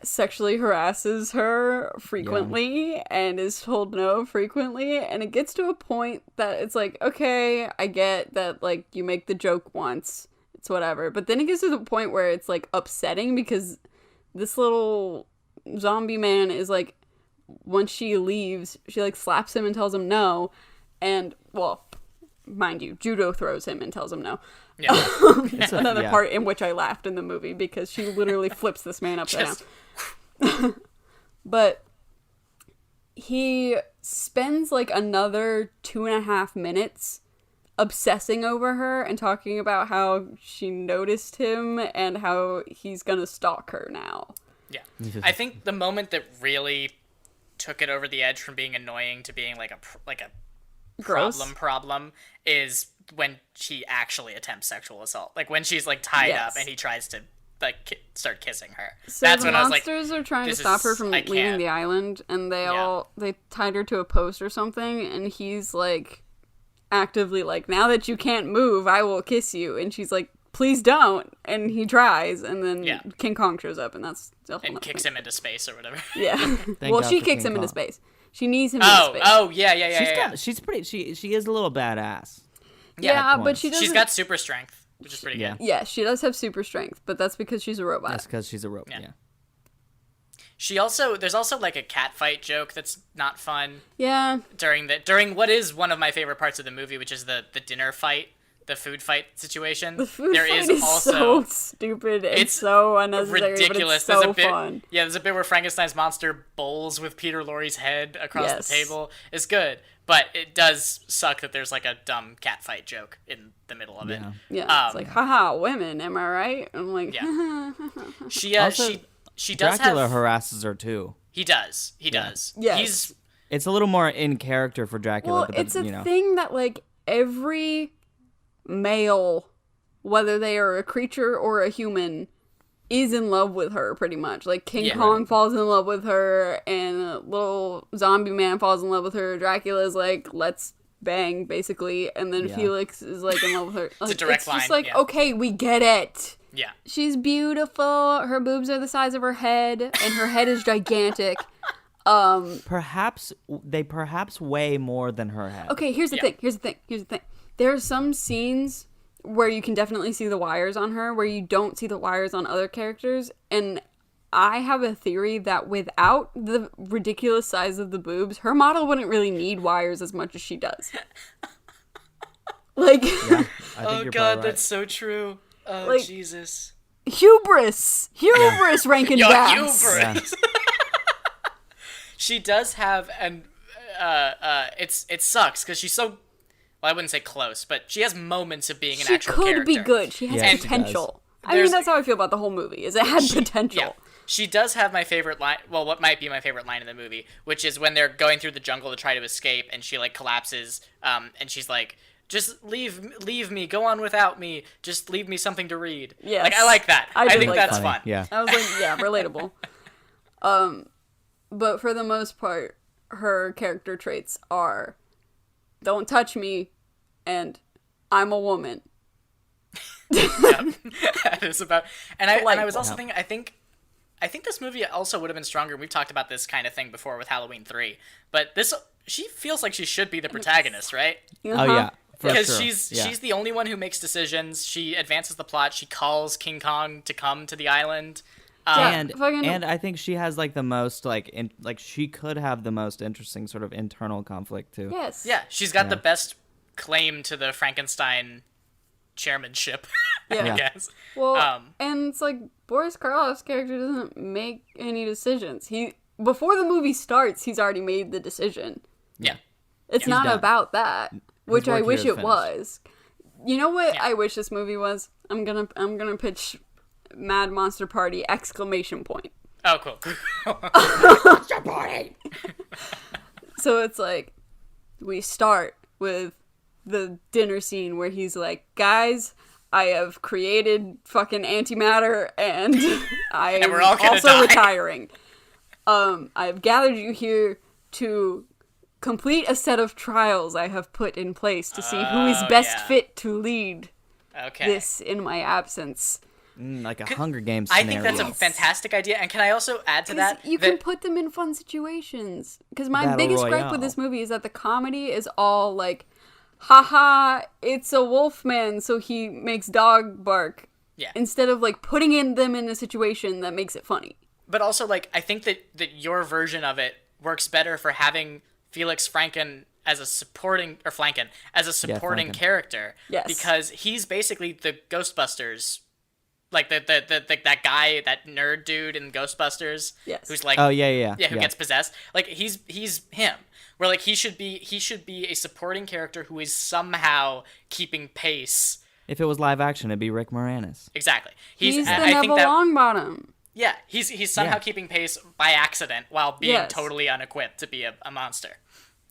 D: sexually harasses her frequently and is told no frequently, and it gets to a point that it's like, okay, I get that, like, you make the joke once, it's whatever, but then it gets to the point where it's like upsetting, because this little zombie man is like, once she leaves, she like slaps him and tells him no, and well, mind you, judo throws him and tells him no.
B: Yeah.
D: That's another part in which I laughed in the movie, because she literally flips this man upside down. But he spends like another 2.5 minutes obsessing over her and talking about how she noticed him and how he's gonna stalk her now.
B: Yeah. I think the moment that really took it over the edge from being annoying to being like a problem is when she actually attempts sexual assault. Like when she's like tied up and he tries to like start kissing her.
D: So
B: that's
D: the
B: when I was like,
D: monsters are trying to stop her from leaving the island, and they tied her to a post or something, and he's like actively like, now that you can't move, I will kiss you, and she's like, please don't, and he tries, and then King Kong shows up, and that's
B: and kicks him into space or whatever.
D: Yeah. Well, she kicks him into space. She needs him into space.
B: Oh, yeah.
C: She's pretty. She is a little badass.
D: Yeah, but she doesn't.
B: She's got super strength, which is pretty good.
D: Yeah, she does have super strength, but that's because she's a robot.
C: That's because she's a robot. Yeah.
B: There's also like a cat fight joke that's not fun.
D: Yeah.
B: During what is one of my favorite parts of the movie, which is the dinner fight. The food fight situation.
D: The food fight is also so stupid. It's so unnecessary,
B: ridiculous.
D: But it's so fun.
B: Yeah, there's a bit where Frankenstein's monster bowls with Peter Lorre's head across the table. It's good, but it does suck that there's like a dumb cat fight joke in the middle of it.
D: Yeah, it's like, haha, women, am I right? I'm like,
B: she does
C: Dracula harasses her too.
B: He does.
D: Yes.
C: It's a little more in character for Dracula.
D: Well, it's a thing that like every male, whether they are a creature or a human, is in love with her pretty much. Like King Kong falls in love with her, and little zombie man falls in love with her. Dracula's like, let's bang, basically, and then Felix is like in love with her. Like,
B: it's a direct line.
D: Just like, okay, we get it.
B: Yeah.
D: She's beautiful. Her boobs are the size of her head, and her head is gigantic.
C: Perhaps weigh more than her head.
D: Okay, here's the thing. There are some scenes where you can definitely see the wires on her, where you don't see the wires on other characters, and I have a theory that without the ridiculous size of the boobs, her model wouldn't really need wires as much as she does. Like,
B: oh god, that's so true. Oh, like, Jesus.
D: Hubris, Rankin Bass.
B: Hubris. She does have, and it sucks because she's so. Well, I wouldn't say close, but she has moments of being an actual character.
D: She could be good. She has potential. I mean, that's how I feel about the whole movie, is it had potential.
B: Yeah. She does have my favorite line, well, what might be my favorite line in the movie, which is when they're going through the jungle to try to escape, and she, like, collapses, and she's like, just leave me, go on without me, just leave me something to read.
D: Yes.
B: Like, I like that. I think
D: like
B: that's
C: that.
B: fun.
C: Yeah.
D: I was like, yeah, relatable. But for the most part, her character traits are, don't touch me, and I'm a woman.
B: Yeah. That is about, and I was also thinking, I think this movie also would have been stronger. We've talked about this kind of thing before with Halloween 3, but she feels like she should be the protagonist, right?
C: Oh yeah.
B: Because
C: sure.
B: she's the only one who makes decisions. She advances the plot. She calls King Kong to come to the island.
C: And I think she has like the most she could have the most interesting sort of internal conflict too.
D: Yes.
B: Yeah, she's got the best claim to the Frankenstein chairmanship.
D: Yeah.
B: I guess.
D: Well, and it's like Boris Karloff's character doesn't make any decisions. Before the movie starts, he's already made the decision.
B: Yeah.
D: It's not
C: done.
D: about that, which I
C: work
D: wish
C: here
D: it
C: is
D: was. You know what
B: Yeah.
D: I wish this movie was? I'm gonna pitch Mad Monster Party !
B: Oh, cool.
D: So it's like, we start with the dinner scene where he's like, guys, I have created fucking antimatter and I am
B: we're all gonna
D: also
B: die.
D: retiring. I've gathered you here to complete a set of trials I have put in place to see who is best fit to lead
B: Okay.
D: this in my absence.
C: Like a Hunger Games
B: I
C: scenario.
B: think that's a fantastic idea, and can I also add to that?
D: You can put them in fun situations. Because my
C: Battle
D: biggest gripe
C: Royale.
D: with this movie is that the comedy is all like, haha, it's a wolf man, so he makes dog bark.
B: Yeah.
D: Instead of like putting them in a situation that makes it funny.
B: But also, like, I think that your version of it works better for having Felix Franken as a supporting, or Flanken, as a supporting
C: Flanken.
B: character.
D: Yes.
B: Because he's basically the Ghostbusters, like that guy, that nerd dude in Ghostbusters.
D: Yes.
B: Who's like,
C: Oh yeah.
B: who gets possessed. Like, he's him. Where, like, he should be a supporting character who is somehow keeping pace.
C: If it was live action, it'd be Rick Moranis.
B: Exactly.
D: He's the
B: I think
D: Neville
B: that,
D: Longbottom.
B: yeah, he's somehow
C: Yeah.
B: keeping pace by accident while being
D: Yes.
B: totally unequipped to be a monster.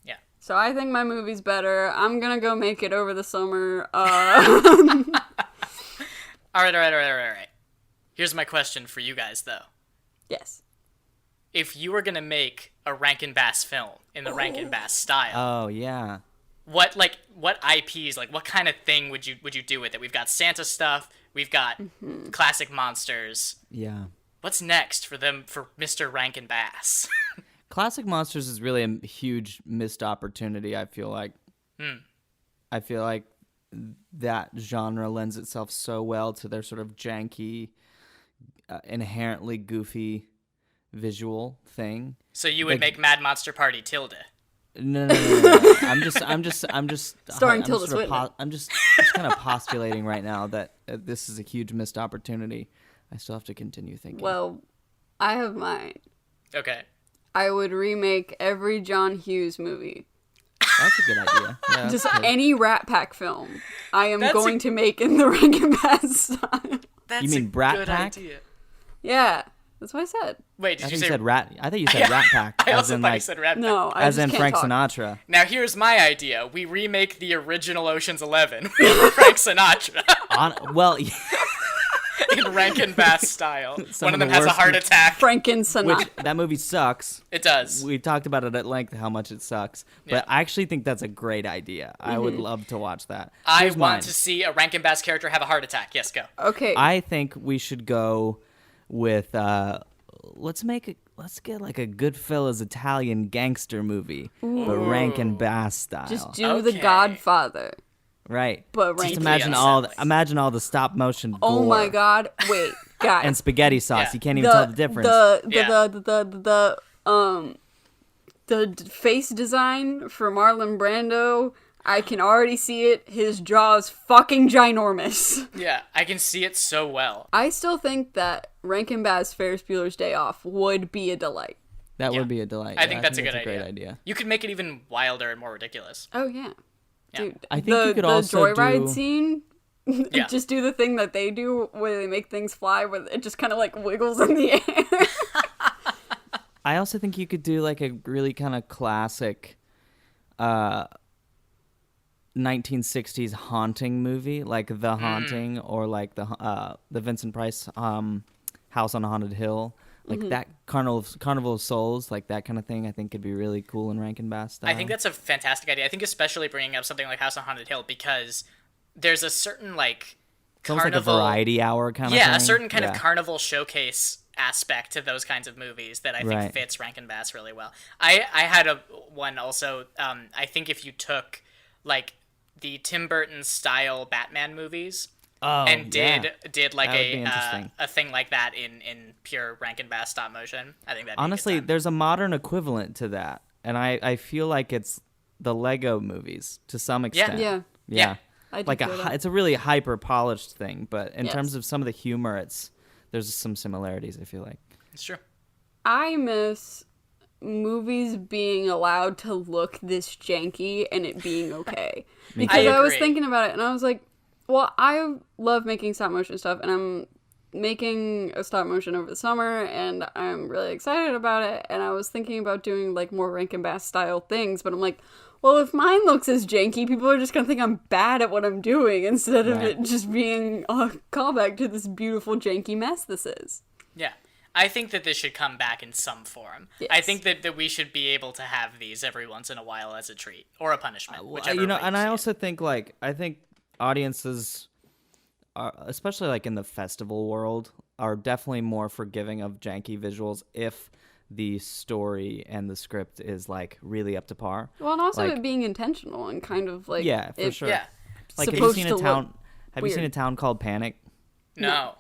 B: Yeah.
D: So I think my movie's better. I'm gonna go make it over the summer.
B: All right. Here's my question for you guys, though.
D: Yes.
B: If you were gonna make a Rankin Bass film in the Rankin Bass style,
C: Oh yeah.
B: what IPs, like what kind of thing would you do with it? We've got Santa stuff, we've got classic monsters.
C: Yeah.
B: What's next for Mr. Rankin Bass?
C: Classic monsters is really a huge missed opportunity, I feel like. I feel like that genre lends itself so well to their sort of janky, inherently goofy visual thing.
B: So you would make Mad Monster Party Tilda.
C: No. I'm just
D: Starring
C: I'm
D: Tilda
C: sort of
D: Swinton.
C: I'm just kind of postulating right now that this is a huge missed opportunity. I still have to continue thinking.
D: Well, I have mine.
B: Okay.
D: I would remake every John Hughes movie.
C: That's a good idea. Yeah, that's
D: Just
C: good.
D: any Rat Pack film. I am
B: That's
D: going to make in the Rankin Bass style.
B: That's
C: You mean
B: a
C: Brat
B: good
C: Pack?
B: idea.
D: Yeah, that's what I said.
B: Wait,
C: I
B: did you
C: think
B: say
C: you said rat. I think you said Rat Pack.
B: I
C: as
B: also
C: in
B: thought you
C: like,
B: said Rat Pack.
D: No, I
C: as
D: just
C: in
D: can't
C: Frank
D: talk.
C: Sinatra.
B: Now here's my idea. We remake the original Ocean's 11 with Frank Sinatra
C: Well,
B: in Rankin Bass style.
C: Some
B: One
C: of
B: of them
C: the
B: has a
C: worst-
B: heart attack.
D: Franken Sinatra.
C: which that movie sucks.
B: It does.
C: We talked about it at length how much it sucks, but
B: Yeah.
C: I actually think that's a great idea. I would love to watch that.
B: I
C: Here's mine.
B: want to see a Rankin Bass character have a heart attack. Yes, go.
D: Okay.
C: I think we should go with let's get like a Goodfellas Italian gangster movie, but Rankin Bass style.
D: Just do The
B: Okay.
D: Godfather.
C: right.
D: But
C: Just
D: Rankin
C: imagine
B: Bass.
C: imagine all the stop motion gore
D: Oh my god. Wait, guys.
C: and spaghetti sauce.
B: Yeah.
C: You can't even tell the difference.
D: The face design for Marlon Brando, I can already see it. His jaw is fucking ginormous.
B: Yeah, I can see it so well.
D: I still think that Rankin Bass Ferris Bueller's Day Off would be a delight.
C: That
B: Yeah.
C: would be a delight.
B: I think that's a good
C: great
B: idea.
C: idea.
B: You could make it even wilder and more ridiculous.
D: Oh yeah.
B: Yeah.
D: Dude,
C: I think you could
D: the
C: also
D: joyride
C: do-
D: scene
B: Yeah.
D: just do the thing that they do where they make things fly, where it just kind of like wiggles in the air.
C: I also think you could do like a really kind of classic 1960s haunting movie, like The Haunting, or like the Vincent Price House on a Haunted Hill. Like that Carnival of Souls, like that kind of thing, I think could be really cool in Rankin Bass style.
B: I think that's a fantastic idea. I think especially bringing up something like House on Haunted Hill, because there's a certain like
C: it's almost like a variety hour kind of thing.
B: Yeah, a certain kind of carnival showcase aspect to those kinds of movies that I think fits Rankin Bass really well. I had one also. I think if you took like the Tim Burton style Batman movies. And did like a thing like that in pure Rankin Bass stop motion. I think that
C: honestly, there's a modern equivalent to that, and I feel like it's the Lego movies to some extent.
D: Yeah.
C: It's a really hyper polished thing, but in terms of some of the humor, there's some similarities. I feel like
B: it's true.
D: I miss movies being allowed to look this janky and it being okay. Because I was thinking about it and I was like, well, I love making stop motion stuff, and I'm making a stop motion over the summer, and I'm really excited about it, and I was thinking about doing, like, more Rankin Bass style things, but I'm like, well, if mine looks as janky, people are just gonna think I'm bad at what I'm doing, instead of it just being a callback to this beautiful janky mess this is.
B: Yeah. I think that this should come back in some form. Yes. I think that we should be able to have these every once in a while as a treat, or a punishment, whichever
C: and I also think, I think audiences are, especially like in the festival world, are definitely more forgiving of janky visuals if the story and the script is like really up to par.
D: Well, and also it being intentional and kind of like
C: for sure.
B: Yeah.
C: Like have you seen a town called Panic?
B: No.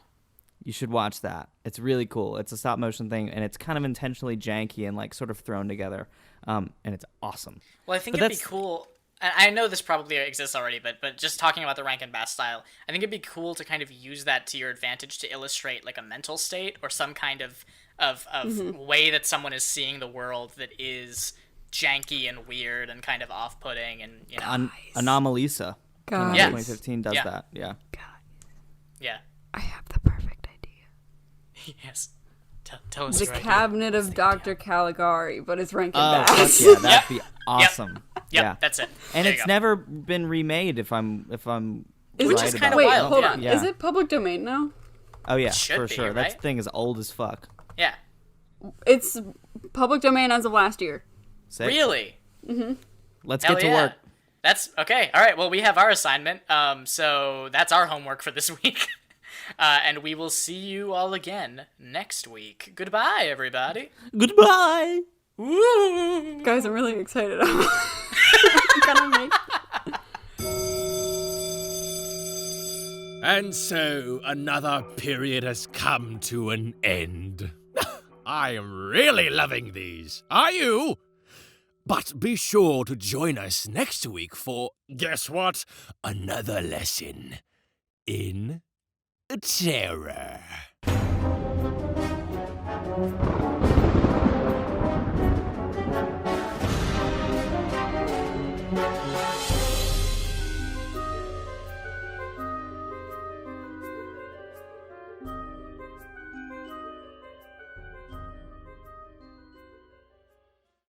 C: You should watch that. It's really cool. It's a stop motion thing, and it's kind of intentionally janky and like sort of thrown together. And it's awesome.
B: Well, I think it'd be cool. I know this probably exists already, but just talking about the Rankin Bass style, I think it'd be cool to kind of use that to your advantage to illustrate like a mental state or some kind of way that someone is seeing the world that is janky and weird and kind of off-putting and, you know.
C: Anomalisa.
D: God.
C: 2015 does that. Yeah.
D: God.
B: Yeah.
D: I have the perfect idea.
B: Yes. Tell us
D: the Cabinet of Dr. Caligari, but it's Rankin
C: Fuck
D: Bass.
C: yeah, that'd be awesome.
B: Yep, that's it.
C: And it's never been remade. If I'm
B: which is kind of
D: wait,
B: wild.
D: Hold on. Yeah. Is it public domain now?
C: Oh yeah,
B: for
C: sure.
B: Right?
C: That thing is old as fuck.
B: Yeah.
D: It's public domain as of last year.
C: Sick.
B: Really?
D: Mm-hmm.
C: Let's get to work.
B: That's okay. All right. Well, we have our assignment. So that's our homework for this week. And we will see you all again next week. Goodbye, everybody.
C: Goodbye.
B: Woo!
D: Guys, I'm really excited. I'm gonna make...
A: And so another period has come to an end. I am really loving these. Are you? But be sure to join us next week for, guess what? Another lesson in terror.